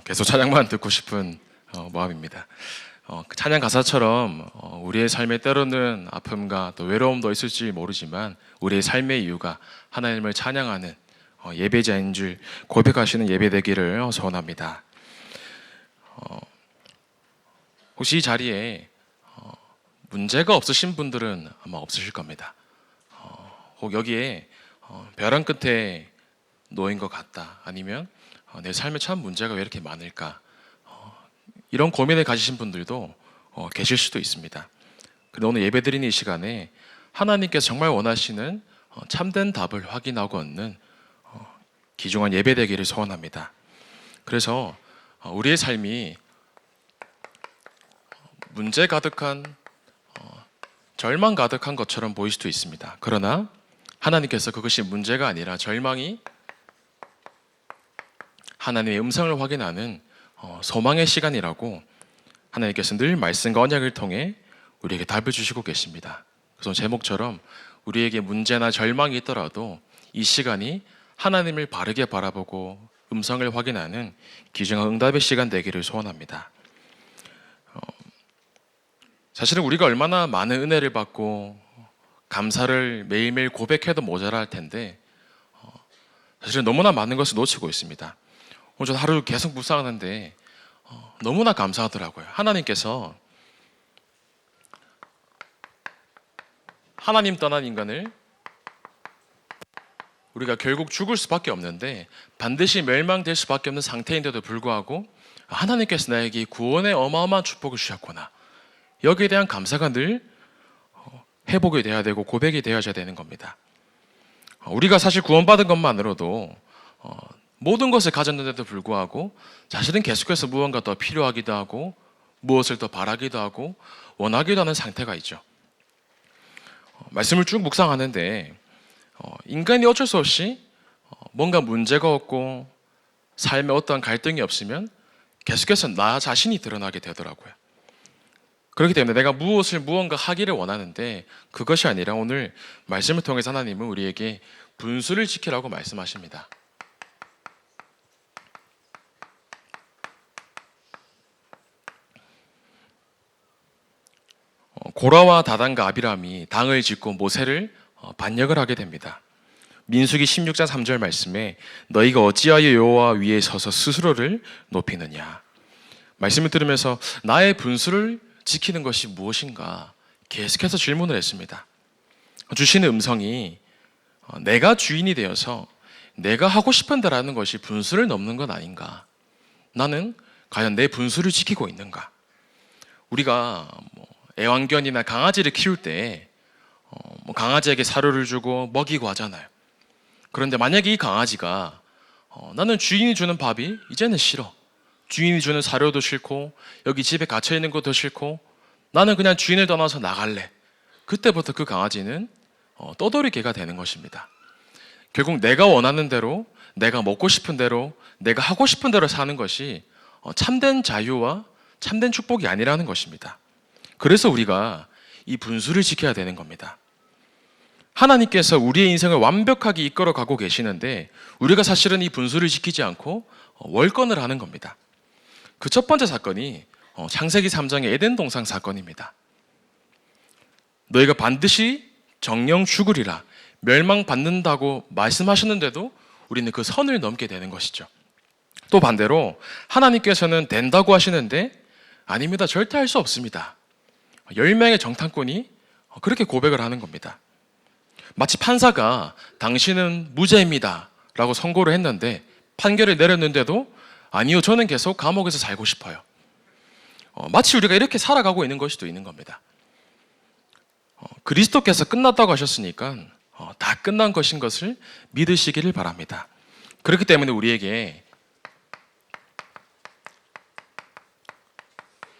계속 찬양만 듣고 싶은 마음입니다. 그 찬양 가사처럼 우리의 삶에 때로는 아픔과 또 외로움도 있을지 모르지만 우리의 삶의 이유가 하나님을 찬양하는 예배자인 줄 고백하시는 예배 되기를 소원합니다. 혹시 이 자리에 문제가 없으신 분들은 아마 없으실 겁니다. 혹 여기에 벼랑 끝에 놓인 것 같다, 아니면 내 삶에 참 문제가 왜 이렇게 많을까, 이런 고민을 가지신 분들도 계실 수도 있습니다. 그런데 오늘 예배드리는 이 시간에 하나님께서 정말 원하시는 참된 답을 확인하고 얻는 귀중한 예배 되기를 소원합니다. 그래서 우리의 삶이 문제 가득한, 절망 가득한 것처럼 보일 수도 있습니다. 그러나 하나님께서 그것이 문제가 아니라 절망이 하나님의 음성을 확인하는 소망의 시간이라고 하나님께서 늘 말씀과 언약을 통해 우리에게 답을 주시고 계십니다. 그래서 제목처럼 우리에게 문제나 절망이 있더라도 이 시간이 하나님을 바르게 바라보고 음성을 확인하는 귀중한 응답의 시간 되기를 소원합니다. 사실은 우리가 얼마나 많은 은혜를 받고 감사를 매일매일 고백해도 모자랄 텐데 사실은 너무나 많은 것을 놓치고 있습니다. 오늘 저도 하루 계속 묵상하는데 너무나 감사하더라고요. 하나님께서 하나님 떠난 인간을 우리가 결국 죽을 수밖에 없는데 반드시 멸망될 수밖에 없는 상태인데도 불구하고 하나님께서 나에게 구원의 어마어마한 축복을 주셨구나, 여기에 대한 감사가 늘 회복이 되어야 되고 고백이 되어야 되는 겁니다. 우리가 사실 구원받은 것만으로도 모든 것을 가졌는데도 불구하고 사실은 계속해서 무언가 더 필요하기도 하고 무엇을 더 바라기도 하고 원하기도 하는 상태가 있죠. 말씀을 쭉 묵상하는데 인간이 어쩔 수 없이 뭔가 문제가 없고 삶에 어떠한 갈등이 없으면 계속해서 나 자신이 드러나게 되더라고요. 그렇기 때문에 내가 무언가 하기를 원하는데 그것이 아니라 오늘 말씀을 통해서 하나님은 우리에게 분수를 지키라고 말씀하십니다. 고라와 다단과 아비람이 당을 짓고 모세를 반역을 하게 됩니다. 민수기 16장 3절 말씀에 너희가 어찌하여 여호와 위에 서서 스스로를 높이느냐, 말씀을 들으면서 나의 분수를 지키는 것이 무엇인가 계속해서 질문을 했습니다. 주시는 음성이 내가 주인이 되어서 내가 하고 싶은 대로 하는 것이 분수를 넘는 건 아닌가, 나는 과연 내 분수를 지키고 있는가. 우리가 애완견이나 강아지를 키울 때 강아지에게 사료를 주고 먹이고 하잖아요. 그런데 만약에 이 강아지가 나는 주인이 주는 밥이 이제는 싫어, 주인이 주는 사료도 싫고 여기 집에 갇혀있는 것도 싫고 나는 그냥 주인을 떠나서 나갈래, 그때부터 그 강아지는 떠돌이 개가 되는 것입니다. 결국 내가 원하는 대로, 내가 먹고 싶은 대로, 내가 하고 싶은 대로 사는 것이 참된 자유와 참된 축복이 아니라는 것입니다. 그래서 우리가 이 분수를 지켜야 되는 겁니다. 하나님께서 우리의 인생을 완벽하게 이끌어가고 계시는데 우리가 사실은 이 분수를 지키지 않고 월권을 하는 겁니다. 그 첫 번째 사건이 창세기 3장의 에덴 동산 사건입니다. 너희가 반드시 정령 죽으리라, 멸망받는다고 말씀하셨는데도 우리는 그 선을 넘게 되는 것이죠. 또 반대로 하나님께서는 된다고 하시는데 아닙니다, 절대 할 수 없습니다. 10명의 정탐꾼이 그렇게 고백을 하는 겁니다. 마치 판사가 당신은 무죄입니다 라고 선고를 했는데, 판결을 내렸는데도 아니요, 저는 계속 감옥에서 살고 싶어요. 마치 우리가 이렇게 살아가고 있는 것이 또 있는 겁니다. 그리스도께서 끝났다고 하셨으니까 다 끝난 것인 것을 믿으시기를 바랍니다. 그렇기 때문에 우리에게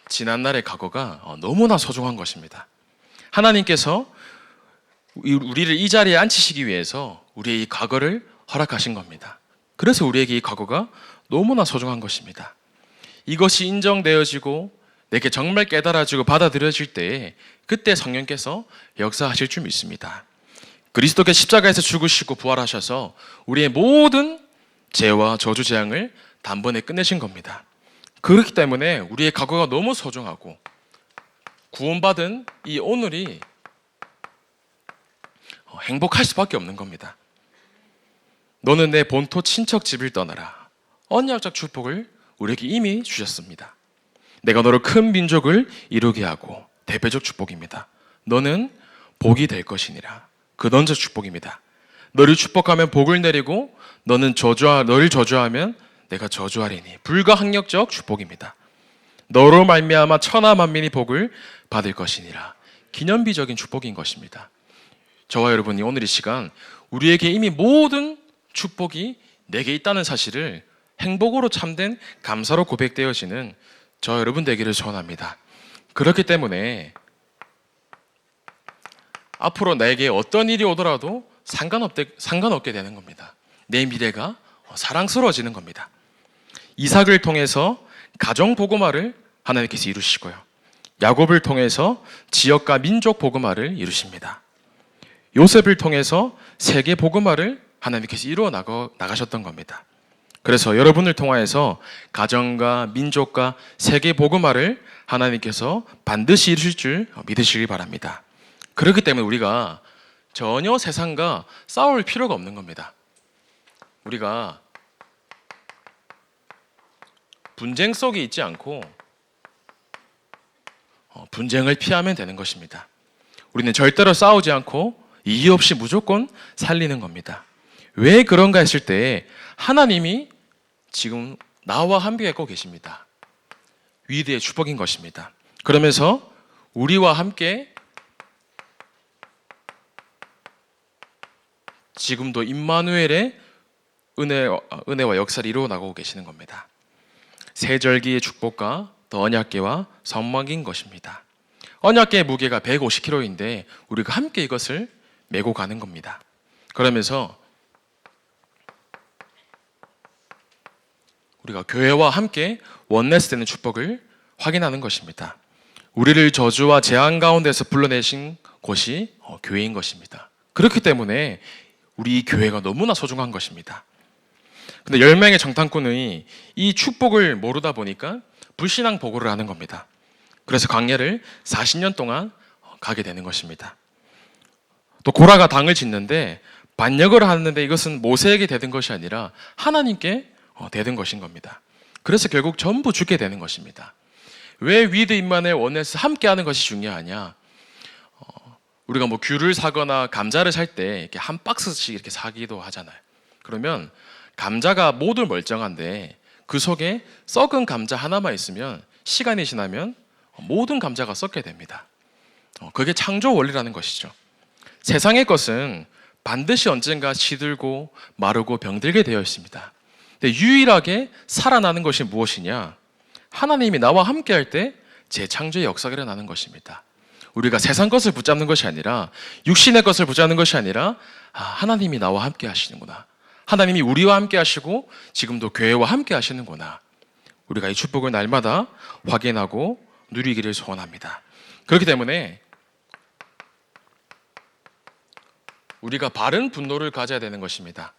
지난날의 과거가 너무나 소중한 것입니다. 하나님께서 우리를 이 자리에 앉히시기 위해서 우리의 이 과거를 허락하신 겁니다. 그래서 우리에게 이 과거가 너무나 소중한 것입니다. 이것이 인정되어지고 내게 정말 깨달아지고 받아들여질 때에 그때 성령께서 역사하실 줄 믿습니다. 그리스도께서 십자가에서 죽으시고 부활하셔서 우리의 모든 죄와 저주 재앙을 단번에 끝내신 겁니다. 그렇기 때문에 우리의 과거가 너무 소중하고 구원받은 이 오늘이 행복할 수밖에 없는 겁니다. 너는 내 본토 친척 집을 떠나라. 언약적 축복을 우리에게 이미 주셨습니다. 내가 너를 큰 민족을 이루게 하고 대표적 축복입니다. 너는 복이 될 것이니라. 근원적 축복입니다. 너를 축복하면 복을 내리고 너를 저주하면 내가 저주하리니. 불가항력적 축복입니다. 너로 말미암아 천하 만민이 복을 받을 것이니라. 기념비적인 축복인 것입니다. 저와 여러분이 오늘 이 시간 우리에게 이미 모든 축복이 내게 있다는 사실을 행복으로 참된 감사로 고백되어지는 저 여러분 되기를 소원합니다. 그렇기 때문에 앞으로 내게 어떤 일이 오더라도 상관없게 되는 겁니다. 내 미래가 사랑스러워지는 겁니다. 이삭을 통해서 가정 복음화를 하나님께서 이루시고요. 야곱을 통해서 지역과 민족 복음화를 이루십니다. 요셉을 통해서 세계 복음화를 하나님께서 이루어 나가셨던 겁니다. 그래서 여러분을 통하여서 가정과 민족과 세계 복음화를 하나님께서 반드시 이루실 줄 믿으시기 바랍니다. 그렇기 때문에 우리가 전혀 세상과 싸울 필요가 없는 겁니다. 우리가 분쟁 속에 있지 않고 분쟁을 피하면 되는 것입니다. 우리는 절대로 싸우지 않고 이유 없이 무조건 살리는 겁니다. 왜 그런가 했을 때 하나님이 지금 나와 함께 하고 계십니다. 위대의 축복인 것입니다. 그러면서 우리와 함께 지금도 임마누엘의 은혜와 역사를 이루어 나가고 계시는 겁니다. 세절기의 축복과 더 언약궤와 선막인 것입니다. 언약궤의 무게가 150kg인데 우리가 함께 이것을 메고 가는 겁니다. 그러면서 우리가 교회와 함께 원네스 되는 축복을 확인하는 것입니다. 우리를 저주와 재앙 가운데서 불러내신 곳이 교회인 것입니다. 그렇기 때문에 우리 이 교회가 너무나 소중한 것입니다. 근데 10명의 정탐꾼이 이 축복을 모르다 보니까 불신앙 보고를 하는 겁니다. 그래서 광야를 40년 동안 가게 되는 것입니다. 또 고라가 당을 짓는데 반역을 하는데 이것은 모세에게 대든 것이 아니라 하나님께 대든 것인 겁니다. 그래서 결국 전부 죽게 되는 것입니다. 왜 위드 임마누엘 원네스 함께 하는 것이 중요하냐? 우리가 뭐 귤을 사거나 감자를 살 때 이렇게 한 박스씩 이렇게 사기도 하잖아요. 그러면 감자가 모두 멀쩡한데 그 속에 썩은 감자 하나만 있으면 시간이 지나면 모든 감자가 썩게 됩니다. 그게 창조 원리라는 것이죠. 세상의 것은 반드시 언젠가 시들고 마르고 병들게 되어 있습니다. 근데 유일하게 살아나는 것이 무엇이냐? 하나님이 나와 함께 할 때 재창조의 역사가 일어나는 것입니다. 우리가 세상 것을 붙잡는 것이 아니라 육신의 것을 붙잡는 것이 아니라 하나님이 나와 함께 하시는구나. 하나님이 우리와 함께 하시고 지금도 교회와 함께 하시는구나. 우리가 이 축복을 날마다 확인하고 누리기를 소원합니다. 그렇기 때문에 우리가 바른 분노를 가져야 되는 것입니다.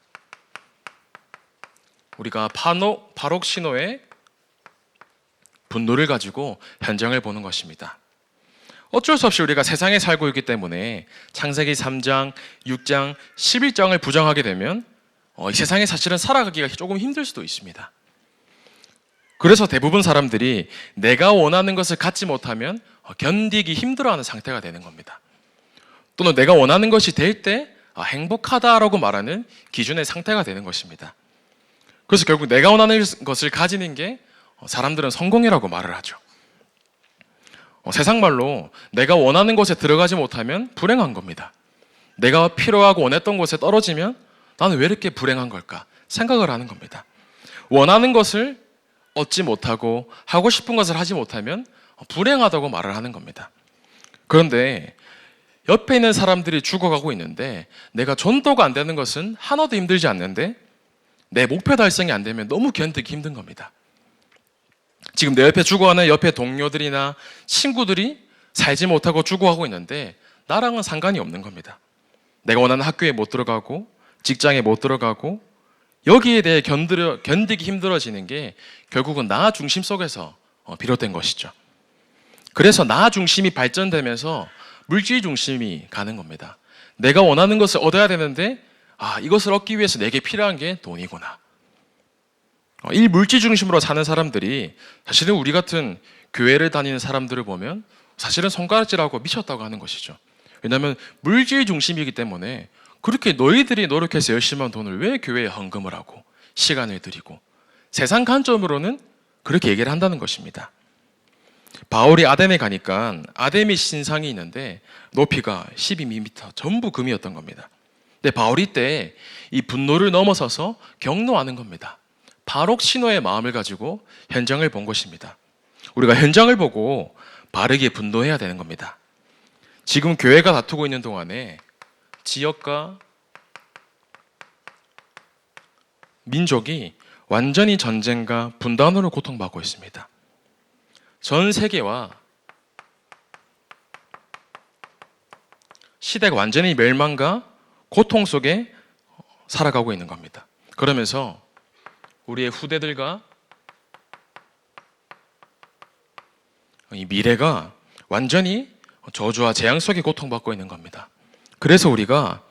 우리가 바록 신호의 분노를 가지고 현장을 보는 것입니다. 어쩔 수 없이 우리가 세상에 살고 있기 때문에 창세기 3장, 6장, 11장을 부정하게 되면 이 세상에 사실은 살아가기가 조금 힘들 수도 있습니다. 그래서 대부분 사람들이 내가 원하는 것을 갖지 못하면 견디기 힘들어하는 상태가 되는 겁니다. 또는 내가 원하는 것이 될 때 행복하다라고 말하는 기준의 상태가 되는 것입니다. 그래서 결국 내가 원하는 것을 가지는 게 사람들은 성공이라고 말을 하죠. 세상 말로 내가 원하는 곳에 들어가지 못하면 불행한 겁니다. 내가 필요하고 원했던 곳에 떨어지면 나는 왜 이렇게 불행한 걸까 생각을 하는 겁니다. 원하는 것을 얻지 못하고 하고 싶은 것을 하지 못하면 불행하다고 말을 하는 겁니다. 그런데 옆에 있는 사람들이 죽어가고 있는데 내가 전도가 안 되는 것은 하나도 힘들지 않는데 내 목표 달성이 안 되면 너무 견디기 힘든 겁니다. 지금 내 옆에 죽어가는 옆에 동료들이나 친구들이 살지 못하고 죽어가고 있는데 나랑은 상관이 없는 겁니다. 내가 원하는 학교에 못 들어가고 직장에 못 들어가고 여기에 대해 견디기 힘들어지는 게 결국은 나 중심 속에서 비롯된 것이죠. 그래서 나 중심이 발전되면서 물질 중심이 가는 겁니다. 내가 원하는 것을 얻어야 되는데 이것을 얻기 위해서 내게 필요한 게 돈이구나. 이 물질 중심으로 사는 사람들이 사실은 우리 같은 교회를 다니는 사람들을 보면 사실은 손가락질하고 미쳤다고 하는 것이죠. 왜냐하면 물질 중심이기 때문에 그렇게 너희들이 노력해서 열심히 한 돈을 왜 교회에 헌금을 하고 시간을 들이고, 세상 관점으로는 그렇게 얘기를 한다는 것입니다. 바울이 아덴에 가니까 아데미 신상이 있는데 높이가 12m, 전부 금이었던 겁니다. 근데 바울이 때 이 분노를 넘어서서 경노하는 겁니다. 바록 신호의 마음을 가지고 현장을 본 것입니다. 우리가 현장을 보고 바르게 분노해야 되는 겁니다. 지금 교회가 다투고 있는 동안에 지역과 민족이 완전히 전쟁과 분단으로 고통받고 있습니다. 전 세계와 시대가 완전히 멸망과 고통 속에 살아가고 있는 겁니다. 그러면서 우리의 후대들과 이 미래가 완전히 저주와 재앙 속에 고통받고 있는 겁니다. 그래서 우리가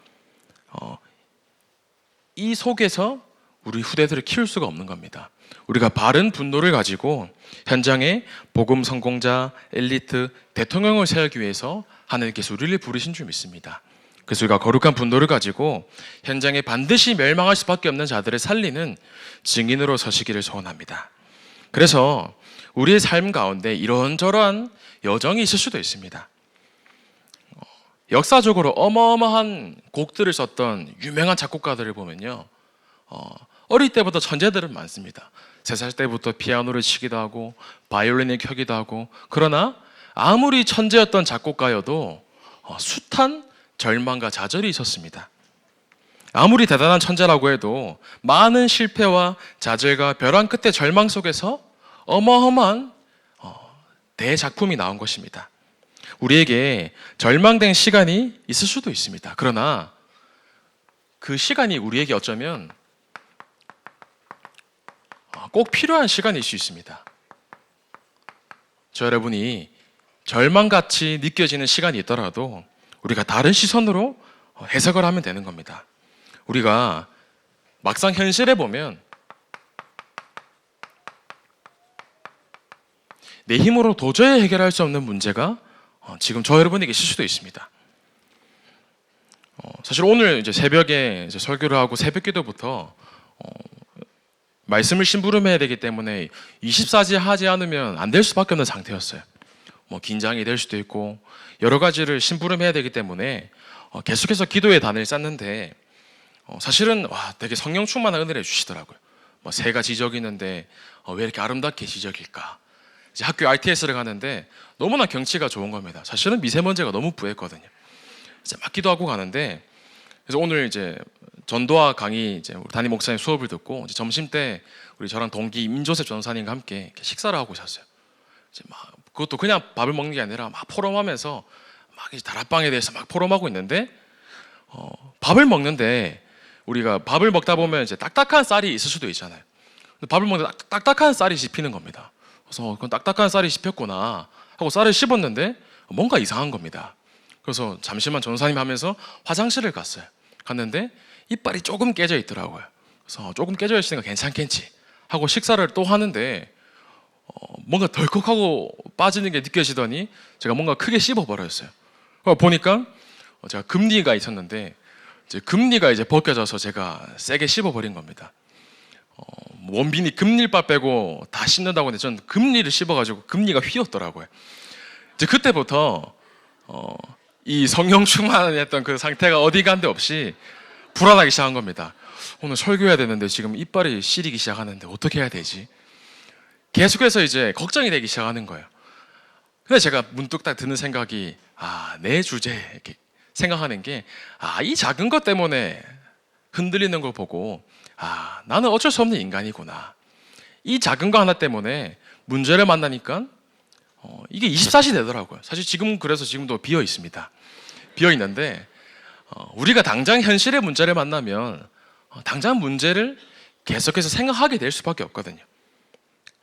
이 속에서 우리 후대들을 키울 수가 없는 겁니다. 우리가 바른 분노를 가지고 현장에 복음 성공자, 엘리트, 대통령을 세우기 위해서 하나님께서 우리를 부르신 줄 믿습니다. 그래서 우리가 거룩한 분노를 가지고 현장에 반드시 멸망할 수밖에 없는 자들을 살리는 증인으로 서시기를 소원합니다. 그래서 우리의 삶 가운데 이런저런 여정이 있을 수도 있습니다. 역사적으로 어마어마한 곡들을 썼던 유명한 작곡가들을 보면요, 어릴 때부터 천재들은 많습니다. 3살 때부터 피아노를 치기도 하고 바이올린을 켜기도 하고, 그러나 아무리 천재였던 작곡가여도 숱한 절망과 좌절이 있었습니다. 아무리 대단한 천재라고 해도 많은 실패와 좌절과 벼랑 끝에 절망 속에서 어마어마한 대작품이 나온 것입니다. 우리에게 절망된 시간이 있을 수도 있습니다. 그러나 그 시간이 우리에게 어쩌면 꼭 필요한 시간일 수 있습니다. 저 여러분이 절망같이 느껴지는 시간이 있더라도 우리가 다른 시선으로 해석을 하면 되는 겁니다. 우리가 막상 현실에 보면 내 힘으로 도저히 해결할 수 없는 문제가 지금 저 여러분에게 있을 수도 있습니다. 사실 오늘 이제 새벽에 이제 설교를 하고 새벽 기도부터 말씀을 심부름해야 되기 때문에 24시 하지 않으면 안 될 수밖에 없는 상태였어요. 긴장이 될 수도 있고 여러 가지를 심부름해야 되기 때문에 계속해서 기도의 단을 쌓는데 사실은 되게 성령 충만한 은혜를 주시더라고요. 새가 지저귀는데 왜 이렇게 아름답게 지저길까? 이제 학교 RTS를 가는데 너무나 경치가 좋은 겁니다. 사실은 미세먼지가 너무 부했거든요. 이제 막 기도하고 가는데, 그래서 오늘 이제 전도와 강의 이제 우리 담임 목사님 수업을 듣고 이제 점심 때 우리 저랑 동기 임조셉 전사님과 함께 식사를 하고 있었어요. 이제 막 그것도 그냥 밥을 먹는 게 아니라 막 포럼하면서 막 이제 다락방에 대해서 막 포럼하고 있는데 밥을 먹는데 우리가 밥을 먹다 보면 이제 딱딱한 쌀이 있을 수도 있잖아요. 밥을 먹는데 딱딱한 쌀이 씹히는 겁니다. 그래서 그건 딱딱한 쌀이 씹혔구나 하고 쌀을 씹었는데 뭔가 이상한 겁니다. 그래서 잠시만 전사님 하면서 화장실을 갔어요. 갔는데 이빨이 조금 깨져 있더라고요. 그래서 조금 깨져 있으니까 괜찮겠지 하고 식사를 또 하는데 뭔가 덜컥하고 빠지는 게 느껴지더니 제가 뭔가 크게 씹어버렸어요. 보니까 제가 금니가 있었는데 이제 금니가 이제 벗겨져서 제가 세게 씹어버린 겁니다. 원빈이 금닐밥 빼고 다 씹는다고 했는데 전 금니를 씹어가지고 금니가 휘었더라고요. 이제 그때부터 이 성령 충만했던 그 상태가 어디 간 데 없이 불안하기 시작한 겁니다. 오늘 설교해야 되는데 지금 이빨이 시리기 시작하는데 어떻게 해야 되지? 계속해서 이제 걱정이 되기 시작하는 거예요. 근데 제가 문득 딱 드는 생각이 내 주제 이렇게 생각하는 게 이 작은 것 때문에 흔들리는 걸 보고 나는 어쩔 수 없는 인간이구나. 이 작은 거 하나 때문에 문제를 만나니까 이게 24시 되더라고요. 사실 지금 그래서 지금도 비어 있습니다. 비어 있는데 우리가 당장 현실의 문제를 만나면 당장 문제를 계속해서 생각하게 될 수밖에 없거든요.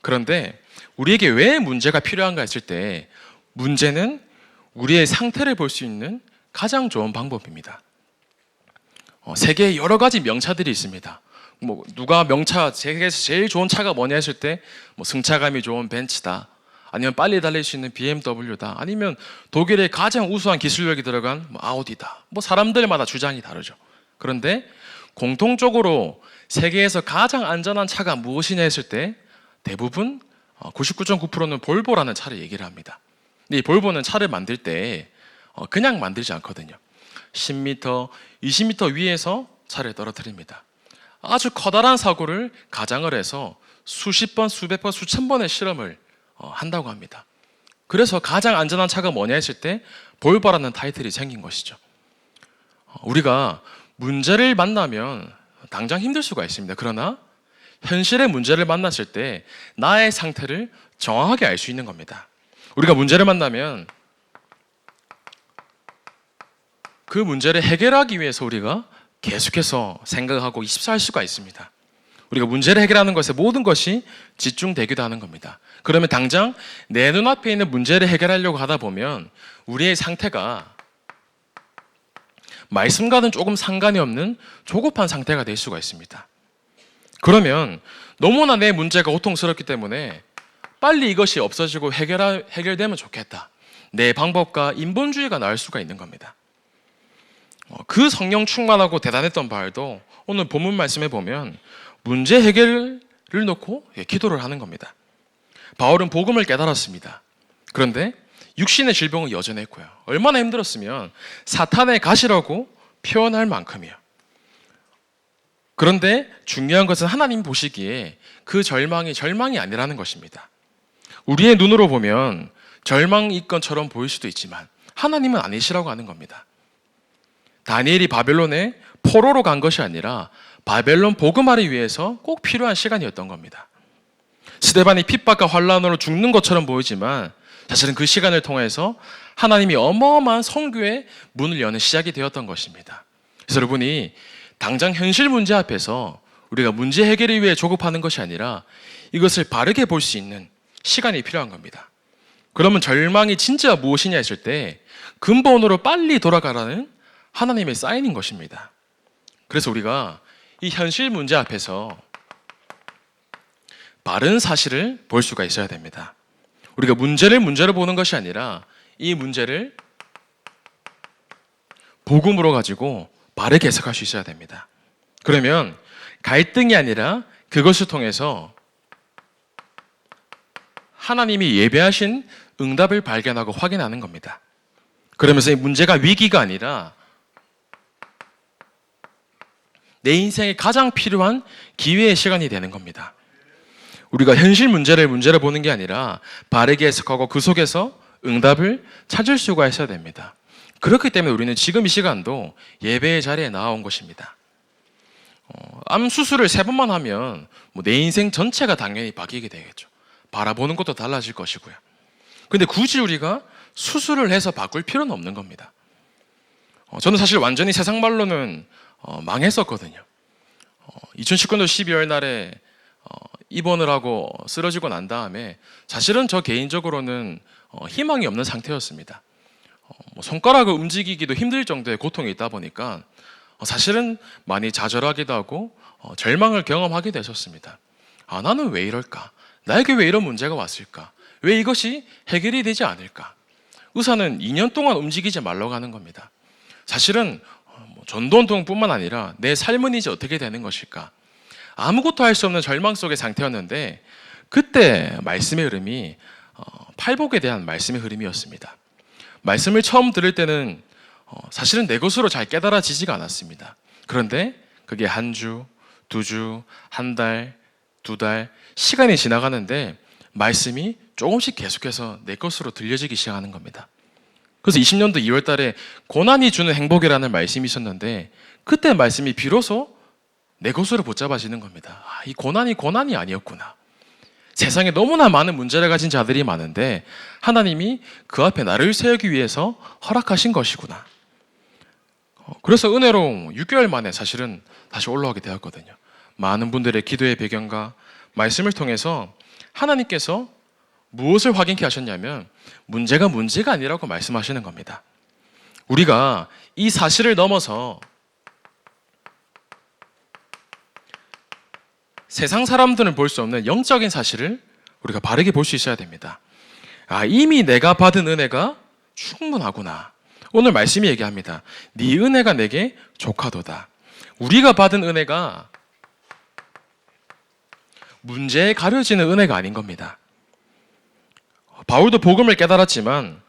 그런데 우리에게 왜 문제가 필요한가 했을 때 문제는 우리의 상태를 볼 수 있는 가장 좋은 방법입니다. 세계에 여러 가지 명차들이 있습니다. 누가 명차, 세계에서 제일 좋은 차가 뭐냐 했을 때 승차감이 좋은 벤츠다, 아니면 빨리 달릴 수 있는 BMW다, 아니면 독일의 가장 우수한 기술력이 들어간 아우디다. 사람들마다 주장이 다르죠. 그런데 공통적으로 세계에서 가장 안전한 차가 무엇이냐 했을 때 대부분 99.9%는 볼보라는 차를 얘기를 합니다. 근데 이 볼보는 차를 만들 때 그냥 만들지 않거든요. 10m, 20m 위에서 차를 떨어뜨립니다. 아주 커다란 사고를 가장을 해서 수십 번, 수백 번, 수천 번의 실험을 한다고 합니다. 그래서 가장 안전한 차가 뭐냐 했을 때 볼보라는 타이틀이 생긴 것이죠. 우리가 문제를 만나면 당장 힘들 수가 있습니다. 그러나 현실의 문제를 만났을 때 나의 상태를 정확하게 알 수 있는 겁니다. 우리가 문제를 만나면 그 문제를 해결하기 위해서 우리가 계속해서 생각하고 입사할 수가 있습니다. 우리가 문제를 해결하는 것에 모든 것이 집중되기도 하는 겁니다. 그러면 당장 내 눈앞에 있는 문제를 해결하려고 하다 보면 우리의 상태가 말씀과는 조금 상관이 없는 조급한 상태가 될 수가 있습니다. 그러면 너무나 내 문제가 고통스럽기 때문에 빨리 이것이 없어지고 해결되면 좋겠다. 내 방법과 인본주의가 나올 수가 있는 겁니다. 그 성령 충만하고 대단했던 바울도 오늘 본문 말씀에 보면 문제 해결을 놓고 기도를 하는 겁니다. 바울은 복음을 깨달았습니다. 그런데 육신의 질병은 여전했고요. 얼마나 힘들었으면 사탄의 가시라고 표현할 만큼이요. 그런데 중요한 것은 하나님 보시기에 그 절망이 아니라는 것입니다. 우리의 눈으로 보면 절망이 것처럼 보일 수도 있지만 하나님은 아니시라고 하는 겁니다. 다니엘이 바벨론에 포로로 간 것이 아니라 바벨론 복음화를 위해서 꼭 필요한 시간이었던 겁니다. 스데반이 핍박과 환란으로 죽는 것처럼 보이지만 사실은 그 시간을 통해서 하나님이 어마어마한 선교의 문을 여는 시작이 되었던 것입니다. 그래서 여러분이 당장 현실 문제 앞에서 우리가 문제 해결을 위해 조급하는 것이 아니라 이것을 바르게 볼 수 있는 시간이 필요한 겁니다. 그러면 절망이 진짜 무엇이냐 했을 때 근본으로 빨리 돌아가라는 하나님의 사인인 것입니다. 그래서 우리가 이 현실 문제 앞에서 바른 사실을 볼 수가 있어야 됩니다. 우리가 문제를 보는 것이 아니라 이 문제를 복음으로 가지고 바르게 해석할 수 있어야 됩니다. 그러면 갈등이 아니라 그것을 통해서 하나님이 예배하신 응답을 발견하고 확인하는 겁니다. 그러면서 이 문제가 위기가 아니라 내 인생에 가장 필요한 기회의 시간이 되는 겁니다. 우리가 현실 문제를 보는 게 아니라 바르게 해석하고 그 속에서 응답을 찾을 수가 있어야 됩니다. 그렇기 때문에 우리는 지금 이 시간도 예배의 자리에 나온 것입니다. 암 수술을 3번만 하면 내 인생 전체가 당연히 바뀌게 되겠죠. 바라보는 것도 달라질 것이고요. 근데 굳이 우리가 수술을 해서 바꿀 필요는 없는 겁니다. 저는 사실 완전히 세상 말로는 망했었거든요. 2019년 12월 날에 입원을 하고 쓰러지고 난 다음에 사실은 저 개인적으로는 희망이 없는 상태였습니다. 손가락을 움직이기도 힘들 정도의 고통이 있다 보니까 사실은 많이 좌절하기도 하고 절망을 경험하기도 했었습니다. 나는 왜 이럴까? 나에게 왜 이런 문제가 왔을까? 왜 이것이 해결이 되지 않을까? 의사는 2년 동안 움직이지 말라고 하는 겁니다. 사실은 전도운동뿐만 아니라 내 삶은 이제 어떻게 되는 것일까? 아무것도 할 수 없는 절망 속의 상태였는데 그때 말씀의 흐름이 팔복에 대한 말씀의 흐름이었습니다. 말씀을 처음 들을 때는 사실은 내 것으로 잘 깨달아지지가 않았습니다. 그런데 그게 한 주, 2주, 한 달, 2달 시간이 지나가는데 말씀이 조금씩 계속해서 내 것으로 들려지기 시작하는 겁니다. 그래서 20년도 2월 달에 고난이 주는 행복이라는 말씀이 있었는데 그때 말씀이 비로소 내 것으로 붙잡아지는 겁니다. 이 고난이 아니었구나. 세상에 너무나 많은 문제를 가진 자들이 많은데 하나님이 그 앞에 나를 세우기 위해서 허락하신 것이구나. 그래서 은혜로 6개월 만에 사실은 다시 올라오게 되었거든요. 많은 분들의 기도의 배경과 말씀을 통해서 하나님께서 무엇을 확인케 하셨냐면 문제가 아니라고 말씀하시는 겁니다. 우리가 이 사실을 넘어서 세상 사람들은 볼 수 없는 영적인 사실을 우리가 바르게 볼 수 있어야 됩니다. 이미 내가 받은 은혜가 충분하구나. 오늘 말씀이 얘기합니다. 네 은혜가 내게 족하도다. 우리가 받은 은혜가 문제에 가려지는 은혜가 아닌 겁니다. 바울도 복음을 깨달았지만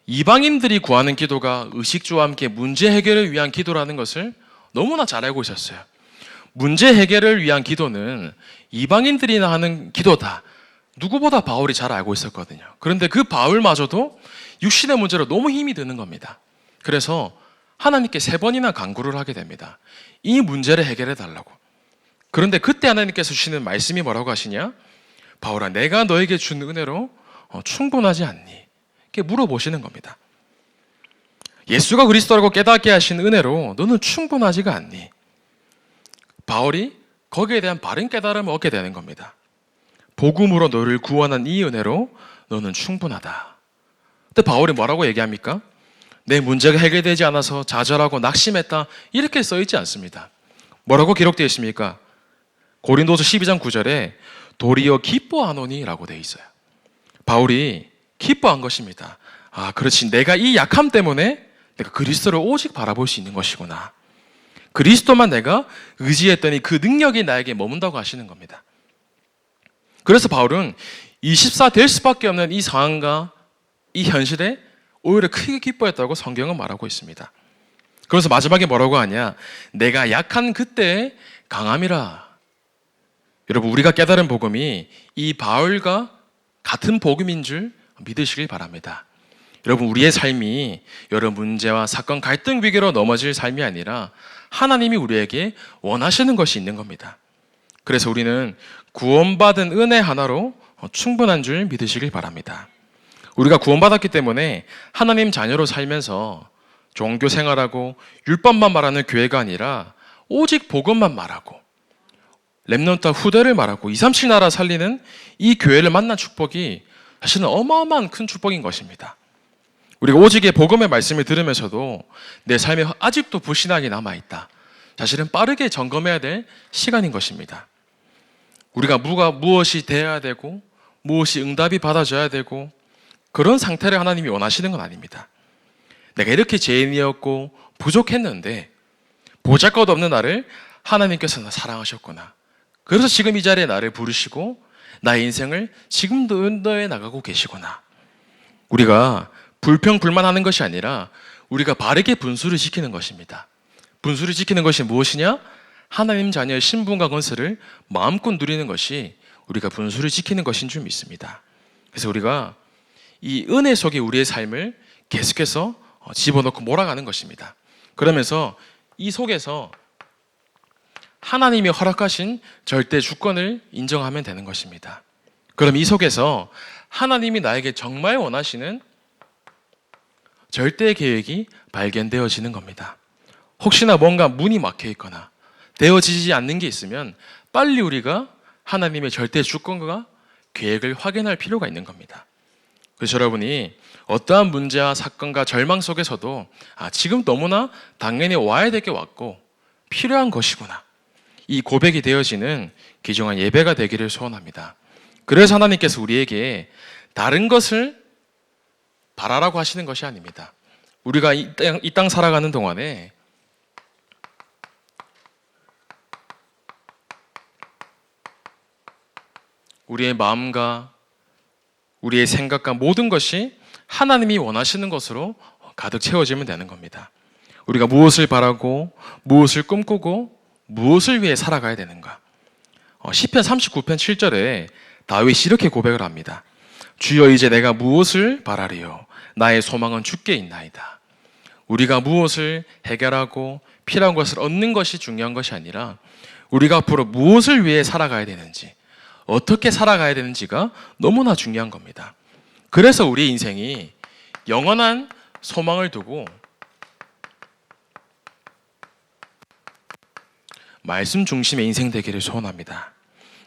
이방인들이 구하는 기도가 의식주와 함께 문제 해결을 위한 기도라는 것을 너무나 잘 알고 있었어요. 문제 해결을 위한 기도는 이방인들이나 하는 기도다. 누구보다 바울이 잘 알고 있었거든요. 그런데 그 바울마저도 육신의 문제로 너무 힘이 드는 겁니다. 그래서 하나님께 3번이나 간구를 하게 됩니다. 이 문제를 해결해 달라고. 그런데 그때 하나님께서 주시는 말씀이 뭐라고 하시냐? 바울아, 내가 너에게 준 은혜로 충분하지 않니? 이렇게 물어보시는 겁니다. 예수가 그리스도라고 깨닫게 하신 은혜로 너는 충분하지가 않니? 바울이 거기에 대한 바른 깨달음을 얻게 되는 겁니다. 복음으로 너를 구원한 이 은혜로 너는 충분하다. 근데 바울이 뭐라고 얘기합니까? 내 문제가 해결되지 않아서 좌절하고 낙심했다. 이렇게 써있지 않습니다. 뭐라고 기록되어 있습니까? 고린도서 12장 9절에 도리어 기뻐하노니 라고 되어 있어요. 바울이 기뻐한 것입니다. 그렇지. 내가 이 약함 때문에 내가 그리스도를 오직 바라볼 수 있는 것이구나. 그리스도만 내가 의지했더니 그 능력이 나에게 머문다고 하시는 겁니다. 그래서 바울은 24 될 수밖에 없는 이 상황과 이 현실에 오히려 크게 기뻐했다고 성경은 말하고 있습니다. 그래서 마지막에 뭐라고 하냐? 내가 약한 그때의 강함이라. 여러분, 우리가 깨달은 복음이 이 바울과 같은 복음인 줄 믿으시길 바랍니다. 여러분, 우리의 삶이 여러 문제와 사건, 갈등, 위기로 넘어질 삶이 아니라 하나님이 우리에게 원하시는 것이 있는 겁니다. 그래서 우리는 구원받은 은혜 하나로 충분한 줄 믿으시길 바랍니다. 우리가 구원받았기 때문에 하나님 자녀로 살면서 종교 생활하고 율법만 말하는 교회가 아니라 오직 복음만 말하고 렘넌트 후대를 말하고 237 나라 살리는 이 교회를 만난 축복이 사실은 어마어마한 큰 축복인 것입니다. 우리가 오직의 복음의 말씀을 들으면서도 내 삶에 아직도 불신앙이 남아있다. 사실은 빠르게 점검해야 될 시간인 것입니다. 우리가 무엇이 돼야 되고 무엇이 응답이 받아져야 되고 그런 상태를 하나님이 원하시는 건 아닙니다. 내가 이렇게 죄인이었고 부족했는데 보잘것없는 나를 하나님께서는 사랑하셨구나. 그래서 지금 이 자리에 나를 부르시고 나의 인생을 지금도 인도해 나가고 계시구나. 우리가 불평불만하는 것이 아니라 우리가 바르게 분수를 지키는 것입니다. 분수를 지키는 것이 무엇이냐? 하나님 자녀의 신분과 권세를 마음껏 누리는 것이 우리가 분수를 지키는 것인 줄 믿습니다. 그래서 우리가 이 은혜 속에 우리의 삶을 계속해서 집어넣고 몰아가는 것입니다. 그러면서 이 속에서 하나님이 허락하신 절대 주권을 인정하면 되는 것입니다. 그럼 이 속에서 하나님이 나에게 정말 원하시는 절대 계획이 발견되어지는 겁니다. 혹시나 뭔가 문이 막혀 있거나 되어지지 않는 게 있으면 빨리 우리가 하나님의 절대 주권과 계획을 확인할 필요가 있는 겁니다. 그래서 여러분이 어떠한 문제와 사건과 절망 속에서도 지금 너무나 당연히 와야 될 게 왔고 필요한 것이구나. 이 고백이 되어지는 귀중한 예배가 되기를 소원합니다. 그래서 하나님께서 우리에게 다른 것을 바라라고 하시는 것이 아닙니다. 우리가 이 땅 살아가는 동안에 우리의 마음과 우리의 생각과 모든 것이 하나님이 원하시는 것으로 가득 채워지면 되는 겁니다. 우리가 무엇을 바라고 무엇을 꿈꾸고 무엇을 위해 살아가야 되는가? 시편 39편 7절에 다윗이 이렇게 고백을 합니다. 주여 이제 내가 무엇을 바라리요? 나의 소망은 주께 있나이다. 우리가 무엇을 해결하고 필요한 것을 얻는 것이 중요한 것이 아니라 우리가 앞으로 무엇을 위해 살아가야 되는지 어떻게 살아가야 되는지가 너무나 중요한 겁니다. 그래서 우리 인생이 영원한 소망을 두고 말씀 중심의 인생 되기를 소원합니다.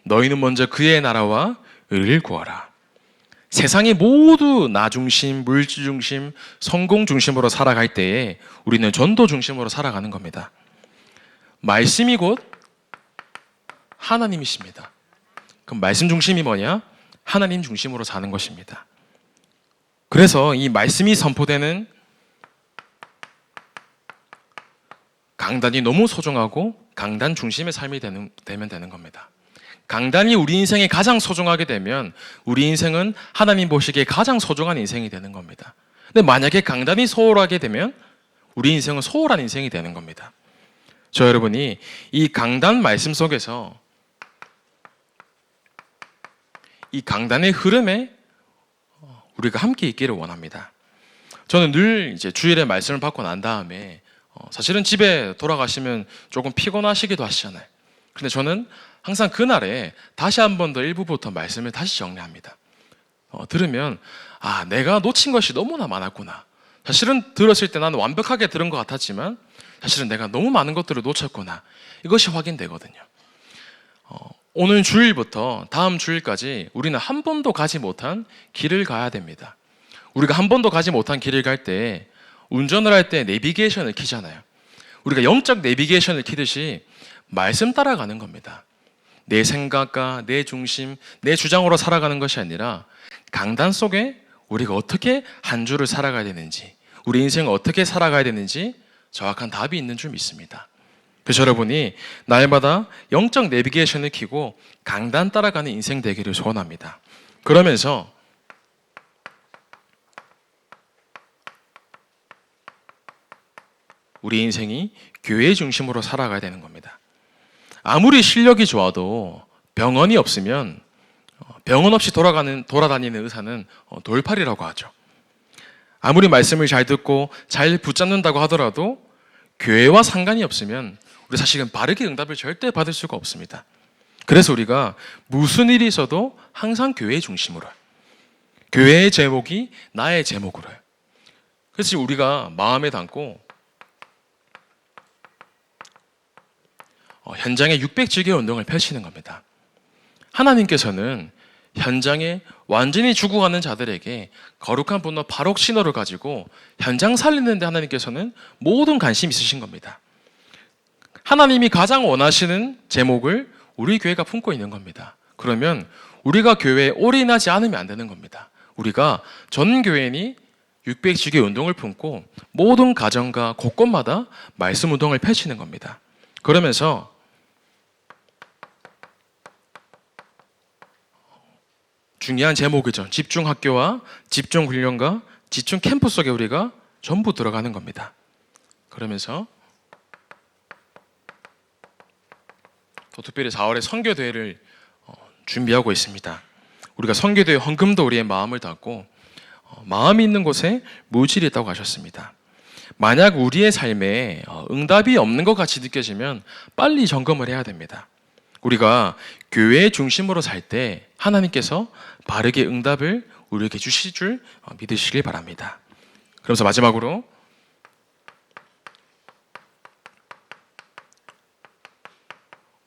너희는 먼저 그의 나라와 의를 구하라. 세상이 모두 나 중심, 물질 중심, 성공 중심으로 살아갈 때에 우리는 전도 중심으로 살아가는 겁니다. 말씀이 곧 하나님이십니다. 그럼 말씀 중심이 뭐냐? 하나님 중심으로 사는 것입니다. 그래서 이 말씀이 선포되는 강단이 너무 소중하고 강단 중심의 삶이 되면 되는 겁니다. 강단이 우리 인생에 가장 소중하게 되면 우리 인생은 하나님 보시기에 가장 소중한 인생이 되는 겁니다. 근데 만약에 강단이 소홀하게 되면 우리 인생은 소홀한 인생이 되는 겁니다. 저 여러분이 이 강단 말씀 속에서 이 강단의 흐름에 우리가 함께 있기를 원합니다. 저는 늘 이제 주일에 말씀을 받고 난 다음에 사실은 집에 돌아가시면 조금 피곤하시기도 하시잖아요. 근데 저는 항상 그날에 다시 한 번 더 1부부터 말씀을 다시 정리합니다. 들으면 내가 놓친 것이 너무나 많았구나. 사실은 들었을 때 나는 완벽하게 들은 것 같았지만 사실은 내가 너무 많은 것들을 놓쳤구나. 이것이 확인되거든요. 오늘 주일부터 다음 주일까지 우리는 한 번도 가지 못한 길을 가야 됩니다. 우리가 한 번도 가지 못한 길을 갈 때 운전을 할 때 내비게이션을 켜잖아요. 우리가 영적 내비게이션을 켜듯이 말씀 따라가는 겁니다. 내 생각과 내 중심, 내 주장으로 살아가는 것이 아니라 강단 속에 우리가 어떻게 한 주를 살아가야 되는지, 우리 인생을 어떻게 살아가야 되는지 정확한 답이 있는 줄 믿습니다. 그래서 여러분이 날마다 영적 내비게이션을 켜고 강단 따라가는 인생 되기를 소원합니다. 그러면서 우리 인생이 교회 중심으로 살아가야 되는 겁니다. 아무리 실력이 좋아도 병원이 없으면 병원 없이 돌아다니는 의사는 돌팔이라고 하죠. 아무리 말씀을 잘 듣고 잘 붙잡는다고 하더라도 교회와 상관이 없으면 우리 사실은 바르게 응답을 절대 받을 수가 없습니다. 그래서 우리가 무슨 일이 있어도 항상 교회 중심으로, 교회의 제목이 나의 제목으로 해요. 그래서 우리가 마음에 담고 현장에 600지개 운동을 펼치는 겁니다. 하나님께서는 현장에 완전히 죽어가는 자들에게 거룩한 분노 발옥 신호를 가지고 현장 살리는 데 하나님께서는 모든 관심이 있으신 겁니다. 하나님이 가장 원하시는 제목을 우리 교회가 품고 있는 겁니다. 그러면 우리가 교회에 올인하지 않으면 안 되는 겁니다. 우리가 전 교회인이 600지개 운동을 품고 모든 가정과 곳곳마다 말씀 운동을 펼치는 겁니다. 그러면서 중요한 제목이죠. 집중 학교와 집중 훈련과 집중 캠프 속에 우리가 전부 들어가는 겁니다. 그러면서 또 특별히 4월에 선교대회를 준비하고 있습니다. 우리가 선교대회 헌금도 우리의 마음을 담고 마음이 있는 곳에 물질이 있다고 하셨습니다. 만약 우리의 삶에 응답이 없는 것 같이 느껴지면 빨리 점검을 해야 됩니다. 우리가 교회 중심으로 살 때 하나님께서 바르게 응답을 우리에게 주실 줄 믿으시길 바랍니다. 그러면서 마지막으로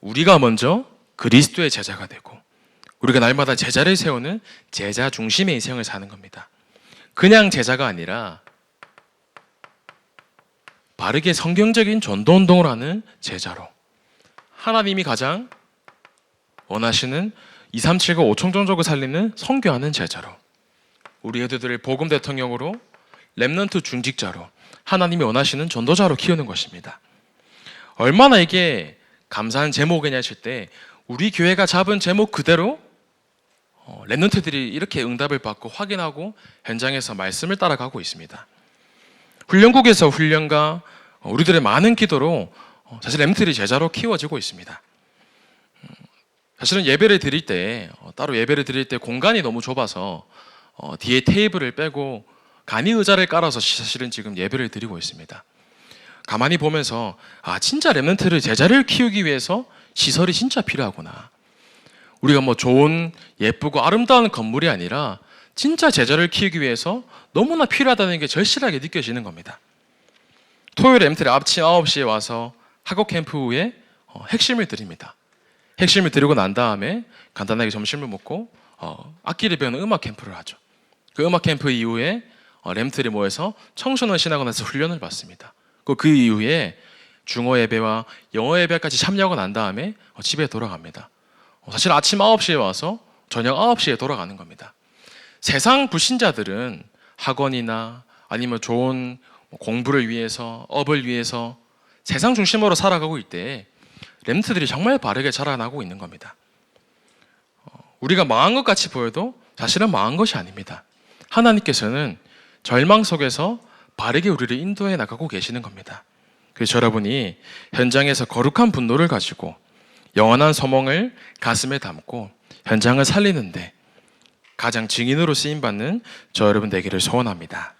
우리가 먼저 그리스도의 제자가 되고 우리가 날마다 제자를 세우는 제자 중심의 인생을 사는 겁니다. 그냥 제자가 아니라 바르게 성경적인 전도 운동을 하는 제자로 하나님이 가장 원하시는 2, 3, 7, 9, 5천 종족을 살리는 선교하는 제자로 우리 애들을 복음 대통령으로 렘넌트 중직자로 하나님이 원하시는 전도자로 키우는 것입니다. 얼마나 이게 감사한 제목이냐 하실 때 우리 교회가 잡은 제목 그대로 렘넌트들이 이렇게 응답을 받고 확인하고 현장에서 말씀을 따라가고 있습니다. 훈련국에서 훈련과 우리들의 많은 기도로 사실 렘넌트들이 제자로 키워지고 있습니다. 사실은 예배를 드릴 때 따로 예배를 드릴 때 공간이 너무 좁아서 뒤에 테이블을 빼고 간이 의자를 깔아서 사실은 지금 예배를 드리고 있습니다. 가만히 보면서 진짜 렘넌트를 제자를 키우기 위해서 시설이 진짜 필요하구나. 우리가 뭐 좋은 예쁘고 아름다운 건물이 아니라 진짜 제자를 키우기 위해서 너무나 필요하다는 게 절실하게 느껴지는 겁니다. 토요일 렘넌트를 아침 9시에 와서 학업 캠프 후에 핵심을 드립니다. 핵심을 드리고 난 다음에 간단하게 점심을 먹고 악기를 배우는 음악 캠프를 하죠. 그 음악 캠프 이후에 렘틀이 모여서 청소년 신학원에서 훈련을 받습니다. 그 이후에 중어 예배와 영어 예배까지 참여하고 난 다음에 집에 돌아갑니다. 사실 아침 9시에 와서 저녁 9시에 돌아가는 겁니다. 세상 불신자들은 학원이나 아니면 좋은 공부를 위해서, 업을 위해서 세상 중심으로 살아가고 있을 때 렘트들이 정말 바르게 자라나고 있는 겁니다. 우리가 망한 것 같이 보여도 사실은 망한 것이 아닙니다. 하나님께서는 절망 속에서 바르게 우리를 인도해 나가고 계시는 겁니다. 그래서 여러분이 현장에서 거룩한 분노를 가지고 영원한 소망을 가슴에 담고 현장을 살리는데 가장 증인으로 쓰임받는 저 여러분 되기를 소원합니다.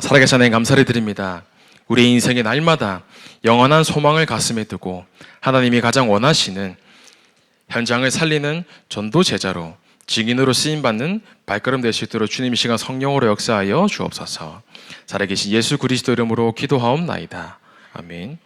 살아계신 하나님 감사를 드립니다. 우리 인생의 날마다 영원한 소망을 가슴에 두고 하나님이 가장 원하시는 현장을 살리는 전도 제자로 증인으로 쓰임받는 발걸음 될 수 있도록 주님 이 시간 성령으로 역사하여 주옵소서. 살아계신 예수 그리스도 이름으로 기도하옵나이다. 아멘.